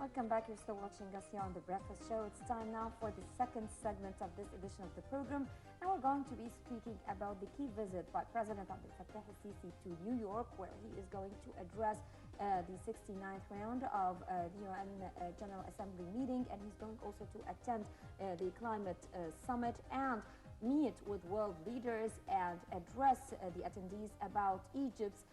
Welcome back. You're still watching us here on The Breakfast Show. It's time now for the second segment of this edition of the program. And we're going to be speaking about the key visit by President Abdel Fattah al-Sisi to New York, where he is going to address the 69th round of the UN General Assembly meeting. And he's going also to attend the climate summit and meet with world leaders and address the attendees about Egypt's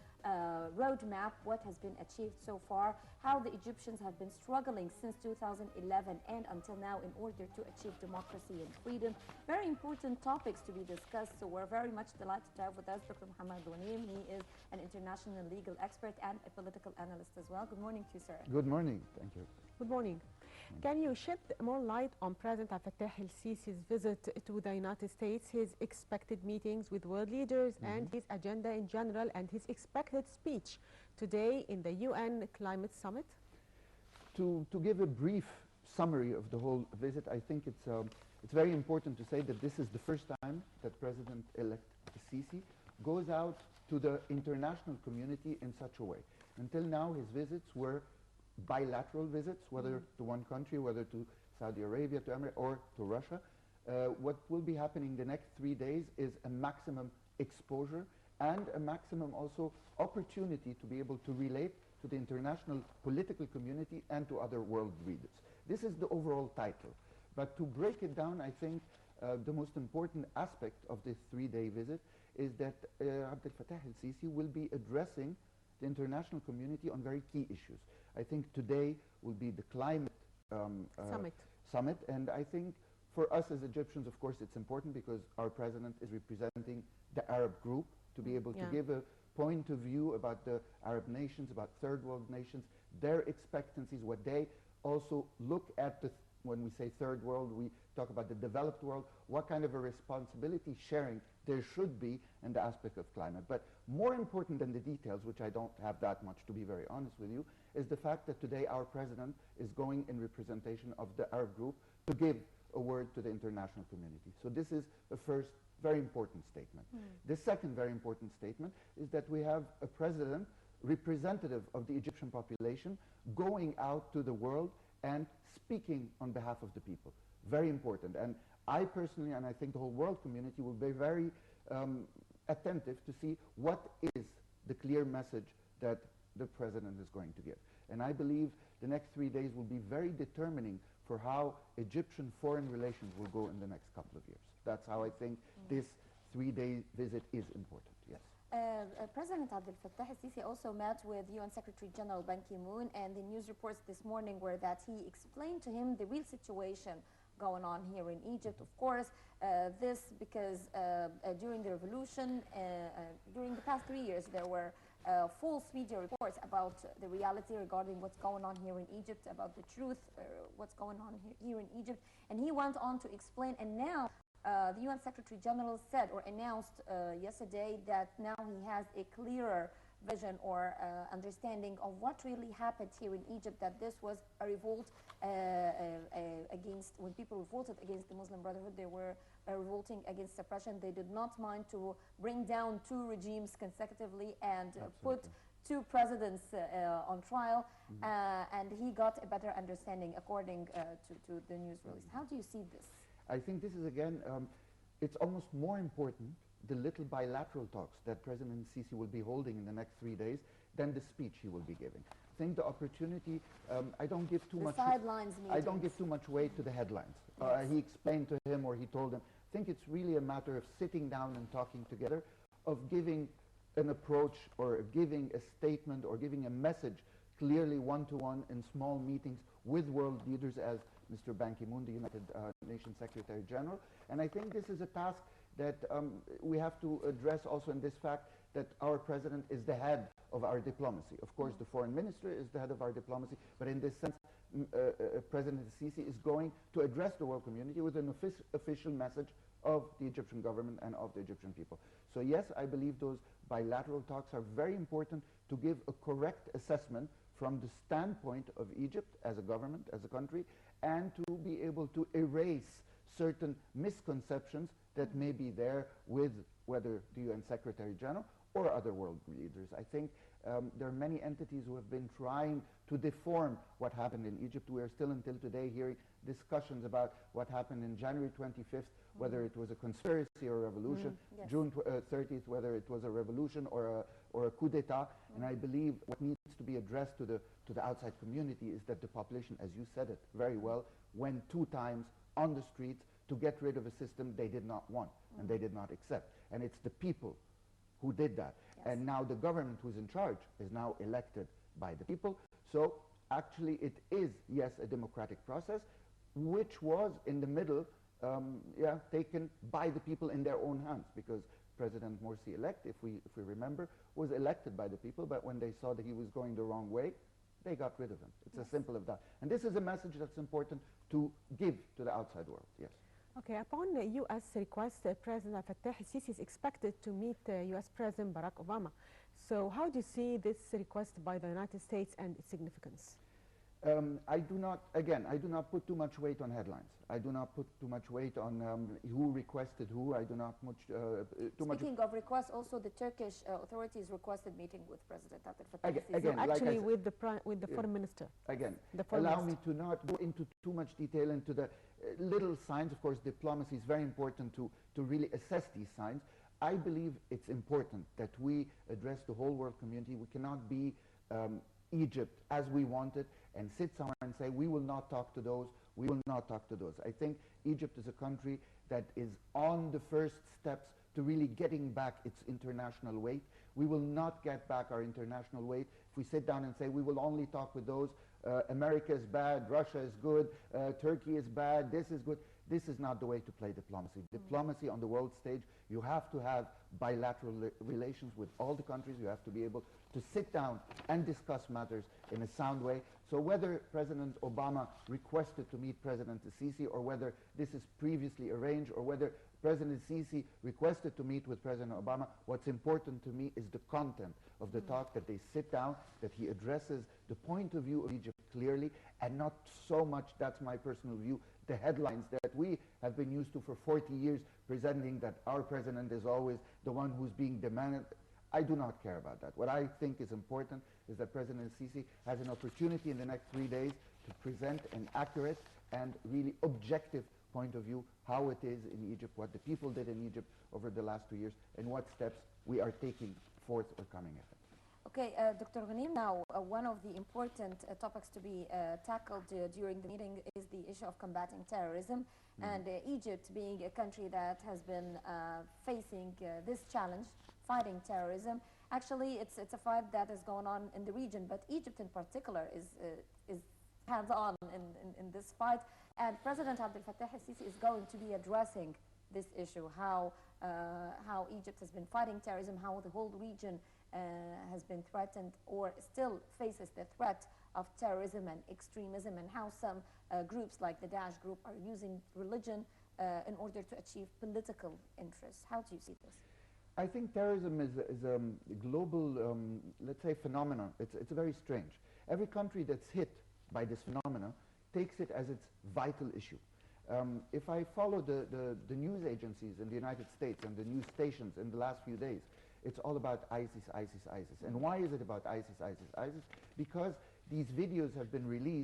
roadmap, what has been achieved so far, how the Egyptians have been struggling since 2011 and until now in order to achieve democracy and freedom. Very important topics to be discussed, so we're very much delighted to have with us Dr. Mohammed Ghanim. He is an international legal expert and a political analyst as well. Good morning to you, sir. Good morning. Thank you. Good morning. Can you shed more light on President Fattah al-Sisi's visit to the United States, his expected meetings with world leaders and his agenda in general, and his expected speech today in the UN Climate Summit? To give a brief summary of the whole visit, I think it's very important to say that this is the first time that President-elect Sisi goes out to the international community in such a way. Until now, his visits were bilateral visits, whether to one country, whether to Saudi Arabia, to Emirates, or to Russia. What will be happening the next 3 days is a maximum exposure and a maximum also opportunity to be able to relate to the international political community and to other world leaders. This is the overall title. But to break it down, I think the most important aspect of this 3-day visit is that Abdel Fattah al-Sisi will be addressing the international community on very key issues. I think today will be the climate summit, and I think for us as Egyptians, of course, it's important because our president is representing the Arab group to be able to give a point of view about the Arab nations, about third world nations, their expectancies, what they also look at. When we say third world, we talk about the developed world, what kind of a responsibility sharing there should be in the aspect of climate. But more important than the details, which I don't have that much to be very honest with you, is the fact that today our president is going in representation of the Arab group to give a word to the international community. So this is the first very important statement. The second very important statement is that we have a president, representative of the Egyptian population, going out to the world and speaking on behalf of the people. Very important. And I personally, and I think the whole world community, will be very attentive to see what is the clear message that the president is going to give. And I believe the next 3 days will be very determining for how Egyptian foreign relations will go in the next couple of years. That's how I think this 3-day visit is important, yes. President Abdel Fattah al-Sisi also met with UN Secretary General Ban Ki-moon, and the news reports this morning were that he explained to him the real situation going on here in Egypt. Of course, this because during the revolution, during the past 3 years, there were false media reports about the reality regarding what's going on here in Egypt, about the truth, what's going on here in Egypt. And he went on to explain, and now the UN Secretary General said or announced yesterday that now he has a clearer vision or understanding of what really happened here in Egypt, that this was a revolt against, when people revolted against the Muslim Brotherhood, they were revolting against suppression. They did not mind to bring down 2 regimes consecutively and put 2 presidents on trial, and he got a better understanding according to the news release. How do you see this? I think this is, again, it's almost more important, the little bilateral talks that President Sisi will be holding in the next 3 days than the speech he will be giving. I think the opportunity, I don't give too much weight to the headlines. He explained to him or he told him. I think it's really a matter of sitting down and talking together, of giving an approach or giving a statement or giving a message clearly one-to-one in small meetings with world leaders as Mr. Ban Ki-moon, the United Nations Secretary General. And I think this is a task that we have to address also in this fact that our president is the head of our diplomacy. Of course, the foreign minister is the head of our diplomacy, but in this sense, President Sisi is going to address the world community with an official message of the Egyptian government and of the Egyptian people. So yes, I believe those bilateral talks are very important to give a correct assessment from the standpoint of Egypt as a government, as a country, and to be able to erase certain misconceptions that may be there with whether the UN Secretary General or other world leaders. I think there are many entities who have been trying to deform what happened in Egypt. We are still until today hearing discussions about what happened in January 25th, whether it was a conspiracy or a revolution, Yes. June 30th, whether it was a revolution or a coup d'etat. And I believe what needs to be addressed to the outside community is that the population, as you said it very well, went 2 times on the streets to get rid of a system they did not want and they did not accept. And it's the people who did that. Yes. And now the government who's in charge is now elected by the people. So actually it is, yes, a democratic process, which was in the middle taken by the people in their own hands, because President Morsi-elect, if we remember, was elected by the people, but when they saw that he was going the wrong way, they got rid of him. It's as simple as that. And this is a message that's important to give to the outside world, yes. Okay, upon U.S. request, President Fattah al-Sisi is expected to meet U.S. President Barack Obama. So how do you see this request by the United States and its significance? I do not put too much weight on headlines. I do not put too much weight on who requested who. I do not Speaking of requests, also the Turkish authorities requested meeting with President Abdel Fattah al-Sisi. Again, No, actually, like with the foreign minister. Again, The foreign allow me minister. to not go into too much detail into the little signs. Of course, diplomacy is very important to really assess these signs. I believe it's important that we address the whole world community. We cannot be Egypt as we want it and sit somewhere and say, we will not talk to those, we will not talk to those. I think Egypt is a country that is on the first steps to really getting back its international weight. We will not get back our international weight if we sit down and say we will only talk with those, America is bad, Russia is good, Turkey is bad, this is good. This is not the way to play diplomacy. Diplomacy on the world stage, you have to have bilateral relations with all the countries. You have to be able to sit down and discuss matters in a sound way. So whether President Obama requested to meet President Sisi, or whether this is previously arranged, or whether President Sisi requested to meet with President Obama, what's important to me is the content of the talk, that they sit down, that he addresses the point of view of Egypt clearly, and not so much, that's my personal view, the headlines that we have been used to for 40 years, presenting that our president is always the one who's being demanded. I do not care about that. What I think is important is that President Sisi has an opportunity in the next 3 days to present an accurate and really objective point of view, how it is in Egypt, what the people did in Egypt over the last 2 years, and what steps we are taking forth or coming ahead. Okay, Dr. Ghanim, now one of the important topics to be tackled during the meeting is the issue of combating terrorism. And Egypt, being a country that has been facing this challenge, fighting terrorism, actually it's a fight that is going on in the region, but Egypt in particular is hands-on in this fight. And President Abdel Fattah al-Sisi is going to be addressing this issue, how Egypt has been fighting terrorism, how the whole region has been threatened or still faces the threat of terrorism and extremism, and how some groups like the Daesh group are using religion in order to achieve political interests. How do you see this? I think terrorism is a global, let's say, phenomenon. It's very strange. Every country that's hit by this phenomenon takes it as its vital issue. If I follow the news agencies in the United States and the news stations in the last few days, it's all about ISIS, ISIS, ISIS. And why is it about ISIS, ISIS, ISIS? Because these videos have been released